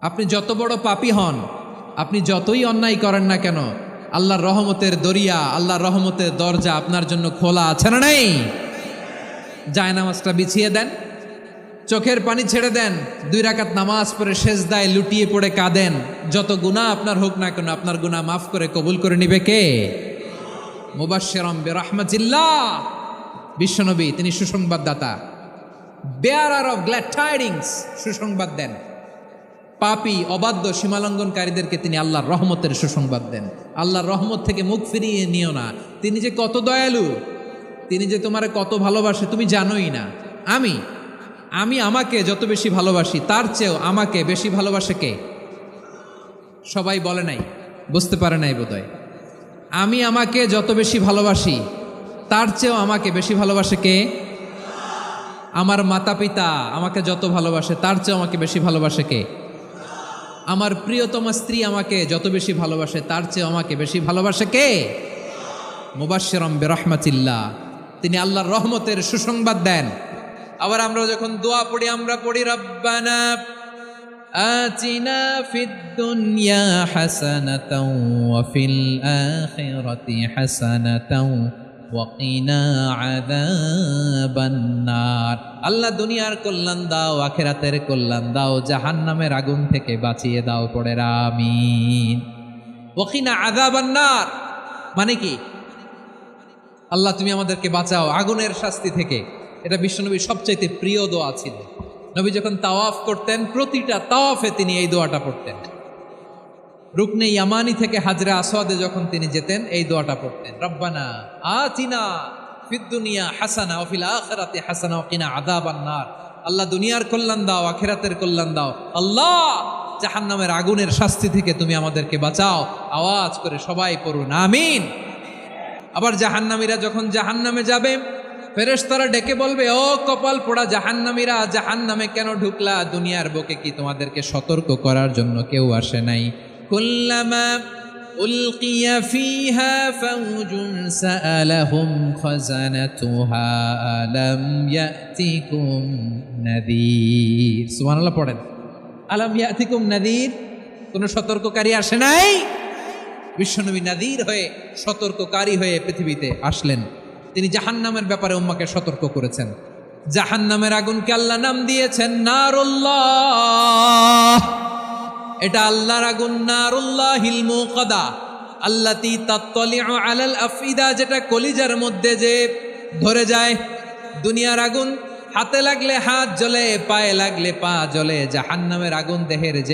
আপনি যত বড় পাপী হন, আপনি যতই অন্যায় করেন না কেন, আল্লাহর রহমতের দরিয়া, আল্লাহর রহমতের দরজা আপনার জন্য খোলা আছে না নেই? জায়নামাজটা বিছিয়ে দেন, চোখের পানি ছেড়ে দেন, 2 রাকাত নামাজ পড়ে সেজদায় লুটিয়ে পড়ে কাঁদেন। যত গুনাহ আপনার হোক না কেন, আপনার গুনাহ মাফ করে কবুল করে নিবে কে? মুবাশশিরাম বিরহমাতিল্লাহ, বিশ্বনবী তিনি সুসংবাদদাতা, বেয়ারার অফ গ্ল্যাড টাইডিংস, সুসংবাদ দেন। পাপী অবাধ্য সীমালঙ্ঘনকারীদেরকে তিনি আল্লাহর রহমতের সুসংবাদ দেন। আল্লাহর রহমত থেকে মুখ ফিরিয়ে নিও না। তিনি যে কত দয়ালু, তিনি যে তোমারে কত ভালোবাসে তুমি জানোই না। আমি আমাকে যত বেশি ভালোবাসি তার চেয়েও আমাকে বেশি ভালোবাসে কে? সবাই বলে নাই, বুঝতে পারে নাই বোধহয়। আমি আমাকে যত বেশি ভালোবাসি তার চেয়েও আমাকে বেশি ভালোবাসে কে? আমার মাতা পিতা আমাকে যত ভালোবাসে তার চেয়েও আমাকে বেশি ভালোবাসে কে? আমার প্রিয়তমা স্ত্রী আমাকে যত বেশি ভালোবাসে তার চেয়ে আমাকে বেশি ভালোবাসে কে? মুবাশশিরাম বিরহমাতিল্লাহ, তিনি আল্লাহর রহমতের সুসংবাদ দেন। আবার আমরা যখন দোয়া পড়ি, আমরা পড়ি রব্বানা আতিনা ফিদ দুনিয়া হাসানাতাও ওয়া ফিল আখিরাতি হাসানাতাও ওয়া কিনা আযাবান নার। আল্লাহ দুনিয়ার কল্যাণ দাও, আখিরাতের কল্যাণ দাও, জাহান্নামের আগুন থেকে বাঁচিয়ে দাও, পড়ে আমিন। ওয়া কিনা আযাবান নার মানে কি? আল্লাহ তুমি আমাদেরকে বাঁচাও আগুনের শাস্তি থেকে। এটা বিশ্বনবীর সবচাইতে প্রিয় দোয়া ছিল। নবী যখন তাওয়াফ করতেন, প্রতিটা তাওয়াফে তিনি এই দোয়াটা পড়তেন। রুকনে ইয়ামানি থেকে হাজরে আসওয়াদে যখন তিনি যেতেন, এই দোয়াটা পড়তেন, রব্বানা আতিনা ফিদ দুনিয়া হাসানা ওয়া ফিল আখিরাতি হাসানা ওয়া কিনা আযাবান নার। আল্লাহ দুনিয়ার কল্যাণ দাও, আখিরাতের কল্যাণ দাও। আল্লাহ জাহান্নামের আগুনের শাস্তি থেকে তুমি আমাদেরকে বাঁচাও। আওয়াজ করে সবাই পড়ুন আমিন। আবার জাহান্নামীরা যখন জাহান্নামে যাবে, ফেরেশতারা ডেকে বলবে, ও কপাল পোড়া জাহান্নামীরা, জাহান্নামে কেন ঢুকলা? দুনিয়ার বুকে কি তোমাদেরকে সতর্ক করার জন্য কেউ আসে নাই? কুল্লামা উলকিয়া ফিহা ফাওজুন সাআলাহুম খাজানাতুহা আলাম ইয়াতিকুম নাযীর। সুবহানাল্লাহ পড়েন, আলাম ইয়াতিকুম নাযীর, কোন সতর্ককারী আসে নাই? বিশ্বনবী নাযীর হয়ে, সতর্ককারী হয়ে পৃথিবীতে আসলেন। তিনি জাহান্নামের ব্যাপারে উম্মাকে সতর্ক করেছেন। জাহান্নামের আগুনকে আল্লাহ নাম দিয়েছেন নারুল্লাহ। এটা আল্লাহর আগুন, নারুল্লাহিল মুকাদা আল্লাতী তাত্তালিউ আলাল আফইদা, যেটা কলিজার মধ্যে যে ধরে যায়। দুনিয়ার আগুন হাতে লাগলে হাত জ্বলে, পায়ে লাগলে পা জ্বলে। জাহান্নামের আগুন দেহের